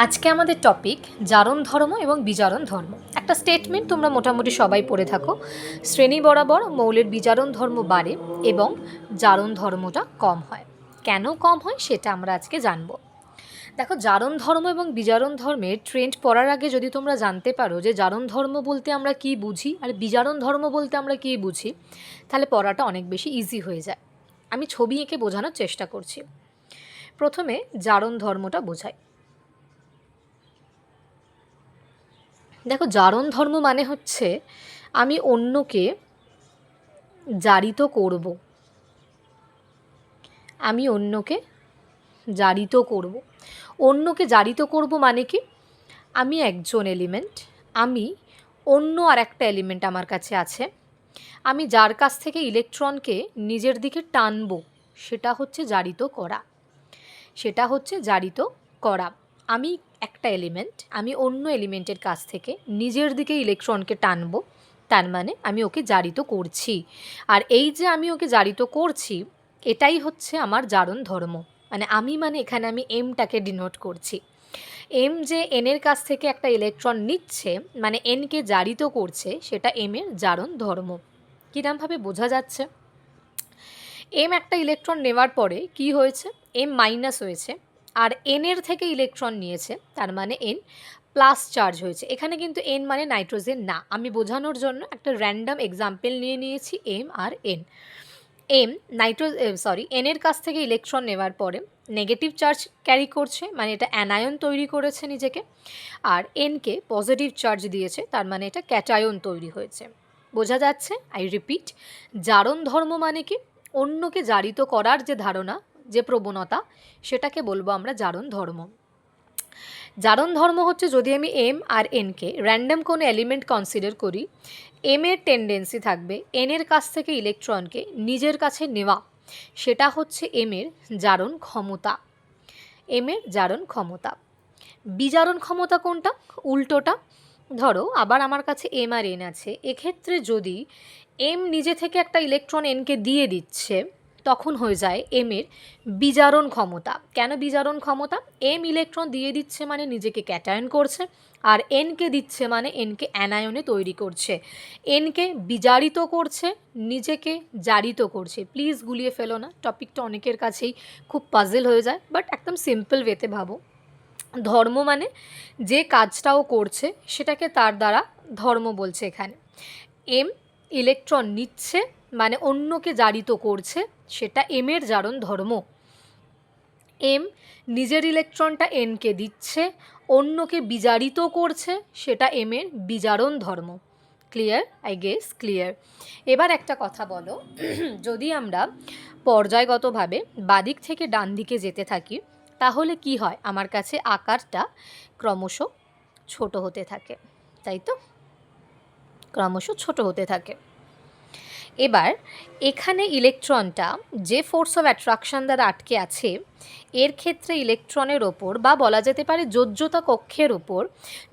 আজকে আমাদের টপিক জারণ ধর্ম এবং বিজারণ ধর্ম। একটা স্টেটমেন্ট তোমরা মোটামুটি সবাই পড়ে থাকো, শ্রেণী বরাবর মৌলের বিজারণ ধর্ম বাড়ে এবং জারণ ধর্মটা কম হয়। কেন কম হয় সেটা আমরা আজকে জানবো। দেখো, জারণ ধর্ম এবং বিজারণ ধর্মের ট্রেন্ড পড়ার আগে যদি তোমরা জানতে পারো যে জারণ ধর্ম বলতে আমরা কী বুঝি আর বিজারণ ধর্ম বলতে আমরা কী বুঝি, তাহলে পড়াটা অনেক বেশি ইজি হয়ে যায়। আমি ছবি এঁকে বোঝানোর চেষ্টা করছি। প্রথমে জারণ ধর্মটা বোঝাই। দেখো, জারণ ধর্ম মানে হচ্ছে আমি অন্যকে জারিত করব, আমি অন্যকে জারিত করব। অন্যকে জারিত করব মানে কি, আমি একজন এলিমেন্ট, আমি অন্য আর একটা এলিমেন্ট আমার কাছে আছে, আমি যার কাছ থেকে ইলেকট্রনকে নিজের দিকে টানবো, সেটা হচ্ছে জারিত করা, সেটা হচ্ছে জারিত করা। আমি একটা এলিমেন্ট, আমি অন্য এলিমেন্টের কাছ থেকে নিজের দিকে ইলেকট্রনকে টানবো, তার মানে আমি ওকে জারিত করছি। আর এই যে আমি ওকে জারিত করছি, এটাই হচ্ছে আমার জারণ ধর্ম। মানে এখানে আমি এমটাকে ডিনোট করছি। এম যে এনের কাছ থেকে একটা ইলেকট্রন নিচ্ছে, মানে এনকে জারিত করছে, সেটা এমের জারণ ধর্ম। কিরমভাবে বোঝা যাচ্ছে? এম একটা ইলেকট্রন নেওয়ার পরে কি হয়েছে, এম মাইনাস হয়েছে, আর এনের থেকে ইলেকট্রন নিয়েছে, তার মানে এন প্লাস চার্জ হয়েছে। এখানে কিন্তু এন মানে নাইট্রোজেন না, আমি বোঝানোর জন্য একটা র্যান্ডাম এক্সাম্পল নিয়ে নিয়েছি এম আর এন। এম এনের কাছ থেকে ইলেকট্রন নেওয়ার পরে নেগেটিভ চার্জ ক্যারি করছে, মানে এটা অ্যানায়ন তৈরি করেছে নিজেকে, আর এনকে পজিটিভ চার্জ দিয়েছে, তার মানে এটা ক্যাটায়ন তৈরি হয়েছে। বোঝা যাচ্ছে? আই রিপিট, জারণ ধর্ম মানে কি, অন্যকে জারিত করার যে ধারণা, যে প্রবণতা, সেটাকে বলবো আমরা জারণ ধর্ম। জারণ ধর্ম হচ্ছে যদি আমি এম আর এনকে র্যান্ডম কোনো এলিমেন্ট কনসিডার করি, এম এর টেন্ডেন্সি থাকবে এনের কাছ থেকে ইলেকট্রনকে নিজের কাছে নেওয়া, সেটা হচ্ছে এম এর জারণ ক্ষমতা। এম এর জারণ ক্ষমতা। বিজারণ ক্ষমতা কোনটা? উল্টোটা। ধরো আবার আমার কাছে এম আর এন আছে, এক্ষেত্রে যদি এম নিজে থেকে একটা ইলেকট্রন এনকে দিয়ে দিচ্ছে, তখন হয়ে যায় এম এর বিজারণ ক্ষমতা। কেন বিজারণ ক্ষমতা? এম ইলেকট্রন দিয়ে দিচ্ছে মানে নিজেকে ক্যাটায়ন করছে, আর এনকে দিচ্ছে মানে এনকে অ্যানায়নে তৈরি করছে, এনকে বিজারিত করছে, নিজেকে জারিত করছে। প্লিজ গুলিয়ে ফেলো না, টপিকটা অনেকের কাছেই খুব পাজল হয়ে যায়, বাট একদম সিম্পল ওয়েতে ভাবো। ধর্ম মানে যে কাজটাও করছে সেটাকে তার দ্বারা ধর্ম বলছে এখানে। এম ইলেকট্রন নিচ্ছে মানে অন্যকে জারিত করছে, সেটা এমের জারণ ধর্ম। এম নিজের ইলেকট্রনটা এনকে দিচ্ছে, অন্যকে বিজারিত করছে, সেটা এমের বিজারণ ধর্ম। ক্লিয়ার? I guess clear. এবার একটা কথা বলো, যদি আমরা পর্যায়গতভাবে বাদিক থেকে ডান দিকে যেতে থাকি, তাহলে কি হয়? আমার কাছে আকারটা ক্রমশ ছোট হতে থাকে, তাই তো? ক্রমশ ছোট হতে থাকে। এবার এখানে ইলেকট্রনটা যে ফোর্স অফ অ্যাট্রাকশন দ্বারা আটকে আছে, এর ক্ষেত্রে ইলেকট্রনের ওপর বা বলা যেতে পারে যোজ্যতা কক্ষের ওপর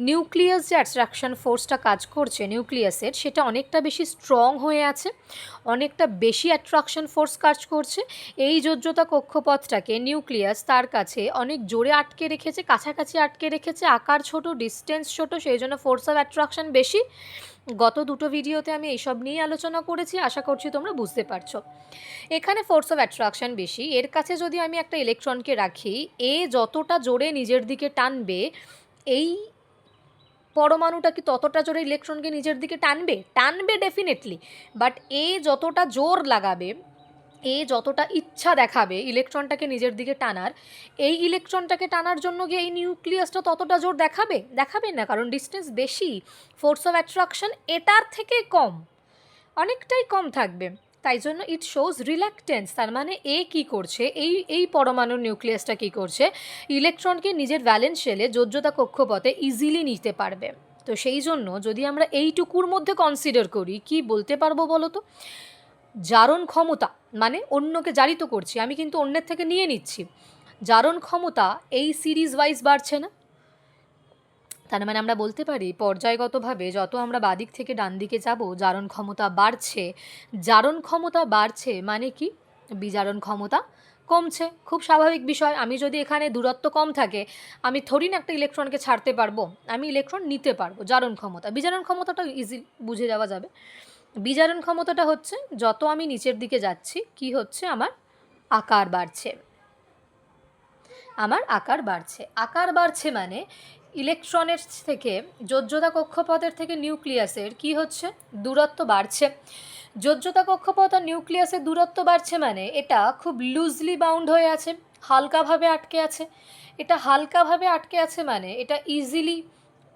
নিউক্লিয়াস যে অ্যাট্রাকশন ফোর্সটা কাজ করছে নিউক্লিয়াসের, সেটা অনেকটা বেশি স্ট্রং হয়ে আছে, অনেকটা বেশি অ্যাট্রাকশন ফোর্স কাজ করছে। এই যোজ্যতা কক্ষপথটাকে নিউক্লিয়াস তার কাছে অনেক জোরে আটকে রেখেছে, কাছাকাছি আটকে রেখেছে, আকার ছোট, ডিস্টেন্স ছোট, সেই জন্য ফোর্স অফ অ্যাট্রাকশন বেশি। গত দুটো ভিডিওতে আমি এইসব নিয়েই আলোচনা করেছি, আশা করছি তোমরা বুঝতে পারছো। এখানে ফোর্স অফ অ্যাট্রাকশন বেশি, এর কাছে যদি আমি একটা ইলেকট্রনকে রাখি, এ যতটা জোরে নিজের দিকে টানবে, এই পরমাণুটা কি ততটা জোরে ইলেকট্রনকে নিজের দিকে টানবে? টানবে ডেফিনেটলি, বাট এ যতটা জোর লাগাবে, এ যতটা ইচ্ছা দেখাবে ইলেকট্রনটাকে নিজের দিকে টানার, এই ইলেকট্রনটাকে টানার জন্য গিয়ে এই নিউক্লিয়াসটা ততটা জোর দেখাবে? দেখাবে না, কারণ ডিস্টেন্স বেশি, ফোর্স অফ অ্যাট্রাকশন এটার থেকে কম, অনেকটাই কম থাকবে। তাই জন্য ইট শোজ রিল্যাক্টেন্স। তার মানে এ কী করছে, এই এই পরমাণুর নিউক্লিয়াসটা কী করছে, ইলেকট্রনকে নিজের ভ্যালেন্স শেলে যোজ্যতা কক্ষপথে ইজিলি নিতে পারবে। তো সেই জন্য যদি আমরা এইটুকুর মধ্যে কনসিডার করি, কি বলতে পারবো বলো তো? জারণ ক্ষমতা মানে অন্যকে জারিত করছি, আমি কিন্তু অন্যের থেকে নিয়ে নিচ্ছি। জারণ ক্ষমতা এই সিরিজ ওয়াইজ বাড়ছে না? তার মানে আমরা বলতে পারি পর্যায়গতভাবে যত আমরা বাদিক থেকে ডান দিকে যাব, জারণ ক্ষমতা বাড়ছে। জারণ ক্ষমতা বাড়ছে মানে কি? বিজারণ ক্ষমতা কমছে, খুব স্বাভাবিক বিষয়। আমি যদি এখানে দূরত্ব কম থাকে, আমি থোড়ি না একটা ইলেকট্রনকে ছাড়তে পারবো, আমি ইলেকট্রন নিতে পারবো। জারণ ক্ষমতা, বিজারণ ক্ষমতাটা ইজি বুঝে যাওয়া যাবে। বিজারণ ক্ষমতাটা হচ্ছে যত আমি নিচের দিকে যাচ্ছি কি হচ্ছে, আমার আকার বাড়ছে, আমার আকার বাড়ছে। আকার বাড়ছে মানে ইলেকট্রনের থেকে, যোজ্যতা কক্ষপথের থেকে নিউক্লিয়াসের কি হচ্ছে, দূরত্ব বাড়ছে। যোজ্যতা কক্ষপথ আর নিউক্লিয়াসের দূরত্ব বাড়ছে মানে এটা খুব লুজলি বাউন্ড হয়ে আছে, হালকাভাবে আটকে আছে। এটা হালকাভাবে আটকে আছে মানে এটা ইজিলি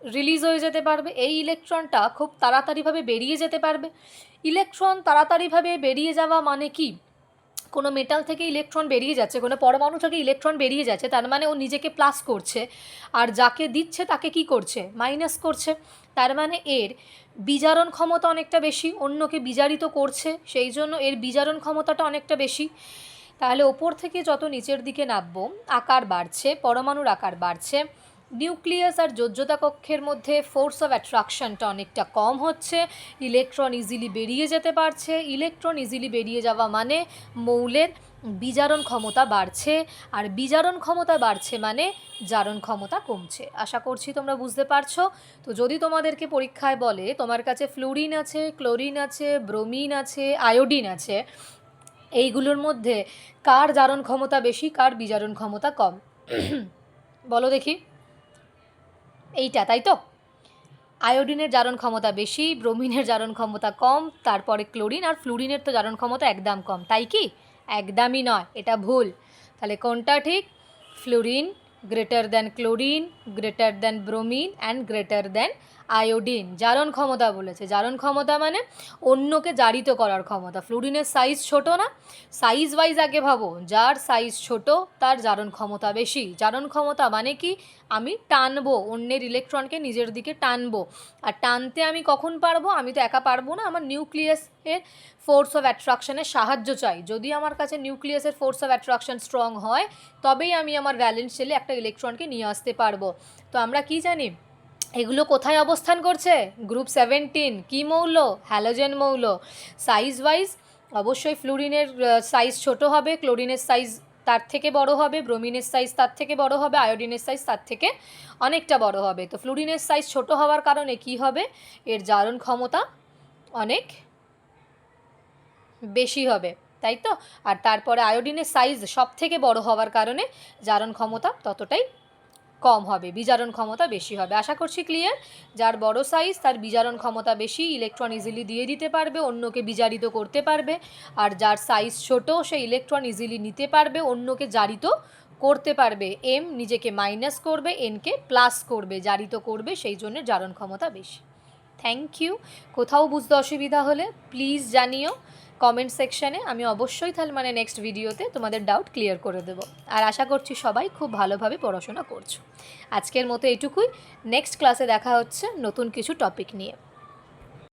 রিলিজ হয়ে যেতে পারবে, এই ইলেকট্রনটা খুব তাড়াতাড়িভাবে বেরিয়ে যেতে পারবে। ইলেকট্রন তাড়াতাড়িভাবে বেরিয়ে যাওয়া মানে কি, কোনো মেটাল থেকে ইলেকট্রন বেরিয়ে যাচ্ছে, কোনো পরমাণু থেকে ইলেকট্রন বেরিয়ে যাচ্ছে, তার মানে ও নিজেকে প্লাস করছে, আর যাকে দিচ্ছে তাকে কি করছে, মাইনাস করছে। তার মানে এর বিজারণ ক্ষমতা অনেকটা বেশি, অন্যকে বিজারিত করছে, সেই জন্য এর বিজারণ ক্ষমতাটা অনেকটা বেশি। তাহলে ওপর থেকে যত নিচের দিকে নামবো আকার বাড়ছে, পরমাণুর আকার বাড়ছে। নিউক্লিয়াস আর যোজ্যতা কক্ষের মধ্যে ফোর্স অফ অ্যাট্রাকশনটা অনেকটা কম হচ্ছে, ইলেকট্রন ইজিলি বেরিয়ে যেতে পারছে। ইলেকট্রন ইজিলি বেরিয়ে যাওয়া মানে মৌলের বিজারণ ক্ষমতা বাড়ছে, আর বিজারণ ক্ষমতা বাড়ছে মানে জারণ ক্ষমতা কমছে। আশা করছি তোমরা বুঝতে পারছো। তো যদি তোমাদেরকে পরীক্ষায় বলে তোমার কাছে ফ্লুরিন আছে, ক্লোরিন আছে, ব্রোমিন আছে, আয়োডিন আছে, এইগুলোর মধ্যে কার জারণ ক্ষমতা বেশি, কার বিজারণ ক্ষমতা কম, বলো দেখি। এইটা, তাই তো? আয়োডিনের জারণ ক্ষমতা বেশি, ব্রোমিনের জারণ ক্ষমতা কম, তারপরে ক্লোরিন আর ফ্লুরিনের তো জারণ ক্ষমতা একদম কম, তাই কি? একদমই নয়, এটা ভুল। তাহলে কোনটা ঠিক? Fluorine greater than chlorine, greater than bromine and greater than iodine. জারণ ক্ষমতা বলেছে, জারণ ক্ষমতা মানে অন্যকে জারিত করার ক্ষমতা। ফ্লুরিনের সাইজ ছোট না, সাইজ ওয়াইজ আগে ভাবো, যার সাইজ ছোট তার জারণ ক্ষমতা বেশি। জারণ ক্ষমতা মানে কি, আমি টানবো অন্যের ইলেকট্রনকে, নিজের দিকে টানবো। আর টানতে আমি কখন পারবো, আমি তো একা পারবো না, আমার নিউক্লিয়াসের ফোর্স অফ অ্যাট্রাকশনের সাহায্য চাই। যদি আমার কাছে নিউক্লিয়াসের ফোর্স অফ অ্যাট্রাকশন স্ট্রং হয়, তবেই আমি আমার ভ্যালেন্স শেলে একটা ইলেকট্রনকে নিয়ে আসতে পারবো। তো আমরা কি জানি, এগুলো কোথায় অবস্থান করছে? গ্রুপ 17। কী মৌল? হ্যালোজেন মৌল। সাইজ ওয়াইজ অবশ্যই ফ্লুরিনের সাইজ ছোট হবে, ক্লোরিনের সাইজ তার থেকে বড় হবে, ব্রোমিনের সাইজ তার থেকে বড় হবে, আয়োডিনের সাইজ তার থেকে অনেকটা বড় হবে। তো ফ্লুরিনের সাইজ ছোট হওয়ার কারণে কি হবে, এর জারণ ক্ষমতা অনেক বেশি হবে, তাই তো? আর তারপরে আয়োডিনের সাইজ সব থেকে বড় হওয়ার কারণে জারণ ক্ষমতা ততটাই কম হবে, বিজারণ ক্ষমতা বেশি হবে। আশা করছি ক্লিয়ার। যার বড় সাইজ তার বিজারণ ক্ষমতা বেশি, ইলেকট্রন ইজিলি দিয়ে দিতে পারবে, অন্যকে বিজারিত করতে পারবে। আর যার সাইজ ছোট সে ইলেকট্রন ইজিলি নিতে পারবে, অন্যকে জারিত করতে পারবে। এম নিজেকে মাইনাস করবে, এনকে প্লাস করবে, জারিত করবে, সেই জন্য জারণ ক্ষমতা বেশি। Thank you. কোথাও বুঝতে অসুবিধা হলে প্লিজ জানিও কমেন্ট সেকশানে, আমি অবশ্যই তাহলে মানে নেক্সট ভিডিওতে তোমাদের ডাউট ক্লিয়ার করে দেবো। আর আশা করছি সবাই খুব ভালোভাবে পড়াশোনা করছো। আজকের মতো এইটুকুই, নেক্সট ক্লাসে দেখা হচ্ছে নতুন কিছু টপিক নিয়ে।